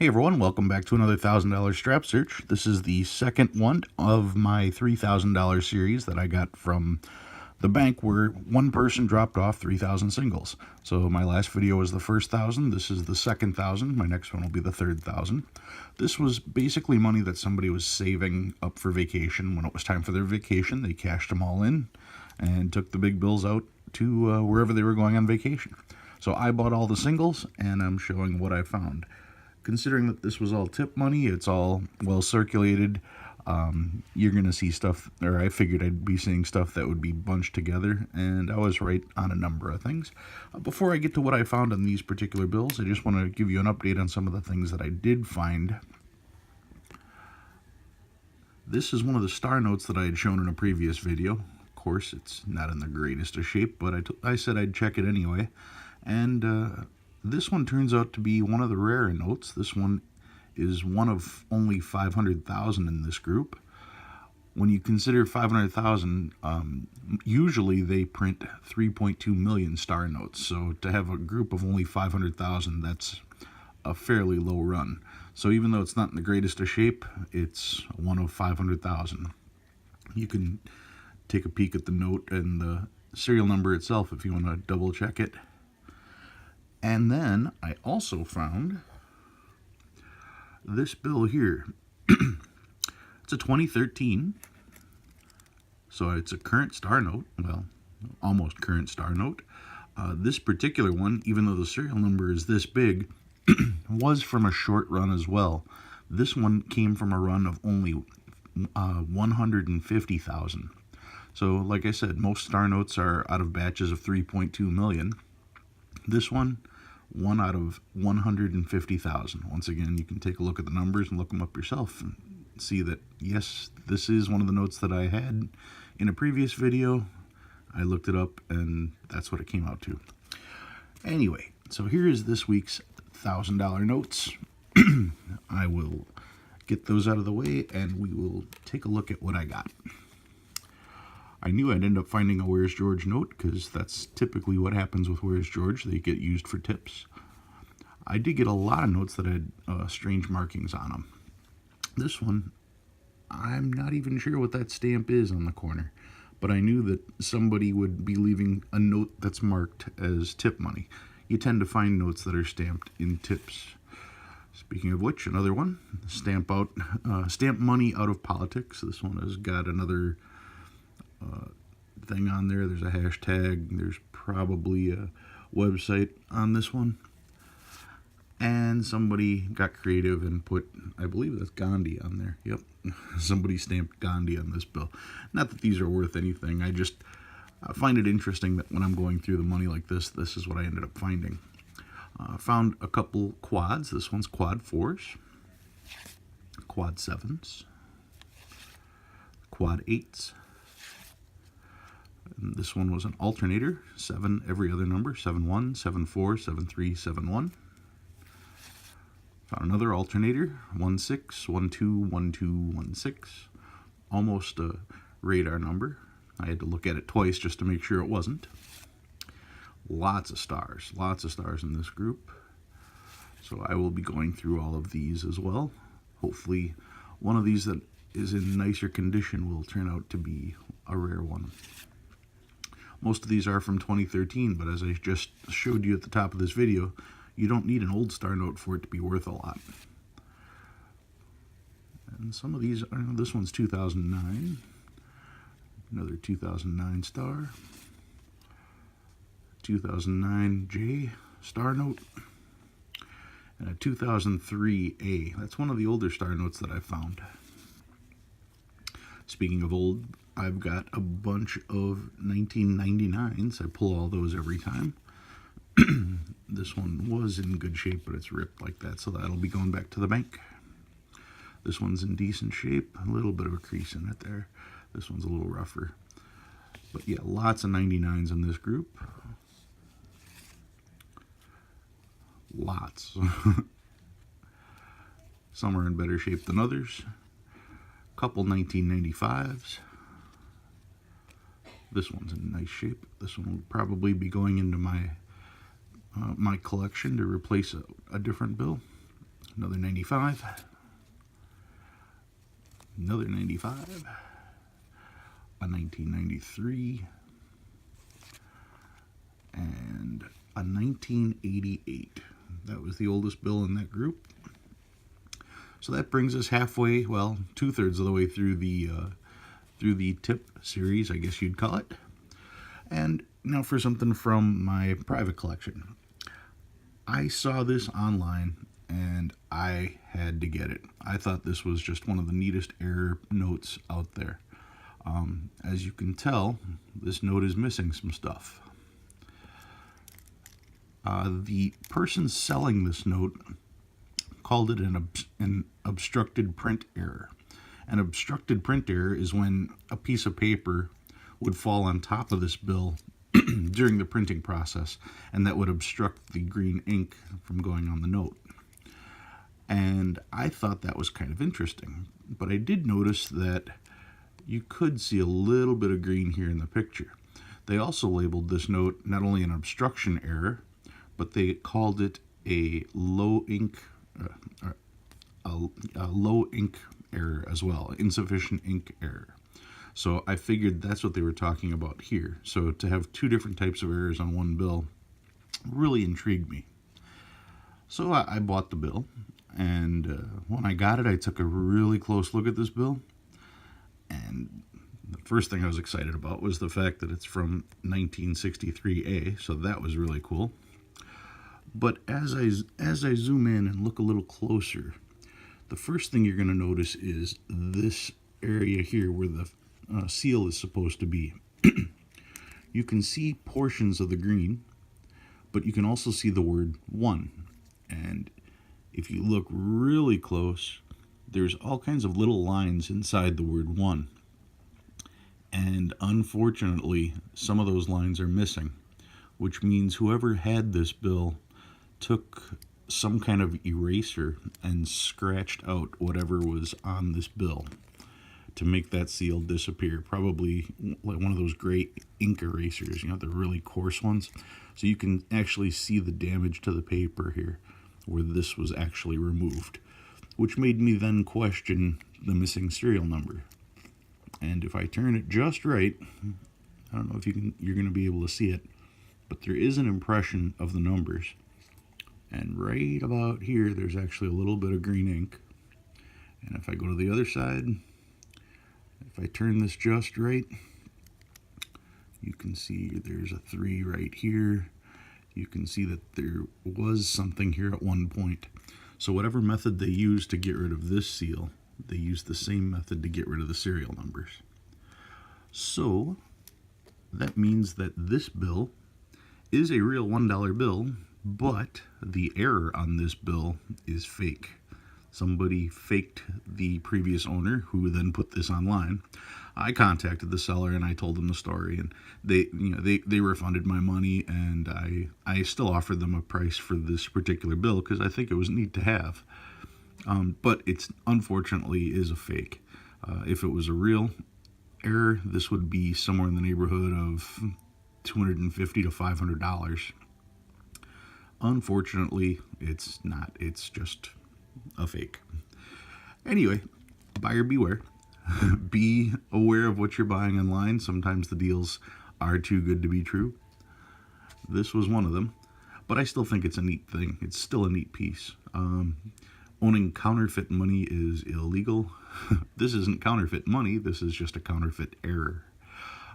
Hey everyone, welcome back to another $1,000 strap search. This is the second one of my $3,000 series that I got from the bank where one person dropped off 3,000 singles. So my last video was the first 1,000, this is the second 1,000, my next one will be the third 1,000. This was basically money that somebody was saving up for vacation. When it was time for their vacation, they cashed them all in and took the big bills out to wherever they were going on vacation. So I bought all the singles and I'm showing what I found. Considering that this was all tip money, it's all well circulated, you're going to see stuff, or I figured I'd be seeing stuff that would be bunched together, and I was right on a number of things. Before I get to what I found on these particular bills, I just want to give you an update on some of the things that I did find. This is one of the star notes that I had shown in a previous video. Of course, it's not in the greatest of shape, but I said I'd check it anyway. And this one turns out to be one of the rarer notes. This one is one of only 500,000 in this group. When you consider 500,000, usually they print 3.2 million star notes. So to have a group of only 500,000, that's a fairly low run. So even though it's not in the greatest of shape, it's one of 500,000. You can take a peek at the note and the serial number itself if you want to double check it. And then I also found this bill here. It's a 2013, so it's a current star note, well, almost current star note. This particular one, even though the serial number is this big, was from a short run as well. This one came from a run of only 150,000. So like I said, most star notes are out of batches of 3.2 million. This one out of 150,000. Once again, you can take a look at the numbers and look them up yourself and see that, yes, this is one of the notes that I had in a previous video. I looked it up and that's what it came out to. Anyway, so here is this week's $1,000 notes. I will get those out of the way and we will take a look at what I got. I knew I'd end up finding a Where's George note because that's typically what happens with Where's George. They get used for tips. I did get a lot of notes that had strange markings on them. This one, I'm not even sure what that stamp is on the corner, but I knew that somebody would be leaving a note that's marked as tip money. You tend to find notes that are stamped in tips. Speaking of which, another one, stamp money out of politics. This one has got another thing on there. There's a hashtag. There's probably a website on this one. And somebody got creative and put, I believe that's Gandhi on there. Yep. Somebody stamped Gandhi on this bill. Not that these are worth anything. I just find it interesting that when I'm going through the money like this, this is what I ended up finding. Found a couple quads. This one's quad 4s, quad 7s, quad 8s. And this one was an alternator, 7 every other number, 7-1, 7-4, 7-3, 7-1. Found another alternator, 1-6, 1-2, 1-2, 1-6. Almost a radar number. I had to look at it twice just to make sure it wasn't. Lots of stars in this group. So I will be going through all of these as well. Hopefully one of these that is in nicer condition will turn out to be a rare one. Most of these are from 2013, but as I just showed you at the top of this video, you don't need an old star note for it to be worth a lot. And some of these, this one's 2009, another 2009 star, 2009 J star note, and a 2003 A. That's one of the older star notes that I found. Speaking of old, I've got a bunch of 1999s. I pull all those every time. This one was in good shape, but it's ripped like that, so that'll be going back to the bank. This one's in decent shape. A little bit of a crease in it there. This one's a little rougher. But yeah, lots of 99s in this group. Lots. Some are in better shape than others. Couple 1995s. This one's in nice shape. This one will probably be going into my my collection to replace a different bill. Another 95. Another 95. A 1993. And a 1988. That was the oldest bill in that group. So that brings us halfway, well, 2/3 of the way through the tip series, I guess you'd call it. And now for something from my private collection. I saw this online and I had to get it. I thought this was just one of the neatest error notes out there. As you can tell, this note is missing some stuff. The person selling this note called it an obstructed print error. An obstructed print error is when a piece of paper would fall on top of this bill during the printing process, and that would obstruct the green ink from going on the note. And I thought that was kind of interesting, but I did notice that you could see a little bit of green here in the picture. They also labeled this note not only an obstruction error, but they called it a low ink error as well, insufficient ink error. So I figured that's what they were talking about here. So to have two different types of errors on one bill really intrigued me. So I bought the bill, and when I got it, I took a really close look at this bill. And the first thing I was excited about was the fact that it's from 1963A, so that was really cool. But as I zoom in and look a little closer, the first thing you're going to notice is this area here where the seal is supposed to be. You can see portions of the green, but you can also see the word 1. And if you look really close, there's all kinds of little lines inside the word 1. And unfortunately, some of those lines are missing, which means whoever had this bill took some kind of eraser and scratched out whatever was on this bill to make that seal disappear. Probably like one of those great ink erasers, the really coarse ones. So you can actually see the damage to the paper here where this was actually removed, which made me then question the missing serial number. And if I turn it just right, I don't know if you're going to be able to see it, but there is an impression of the numbers. And right about here, there's actually a little bit of green ink. And if I go to the other side, if I turn this just right, you can see there's a 3 right here. You can see that there was something here at one point. So whatever method they used to get rid of this seal, they used the same method to get rid of the serial numbers. So that means that this bill is a real $1 bill, but the error on this bill is fake. Somebody faked the previous owner, who then put this online. I contacted the seller and I told them the story, and they refunded my money, and I still offered them a price for this particular bill because I think it was neat to have. But it's unfortunately is a fake. If it was a real error, this would be somewhere in the neighborhood of $250 to $500. Unfortunately, it's not. It's just a fake. Anyway, buyer beware. Be aware of what you're buying online. Sometimes the deals are too good to be true. This was one of them, but I still think it's a neat thing. It's still a neat piece. Owning counterfeit money is illegal. This isn't counterfeit money. This is just a counterfeit error.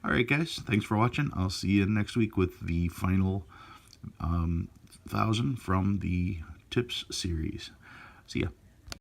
All right, guys. Thanks for watching. I'll see you next week with the final 1,000 from the tips series. See ya.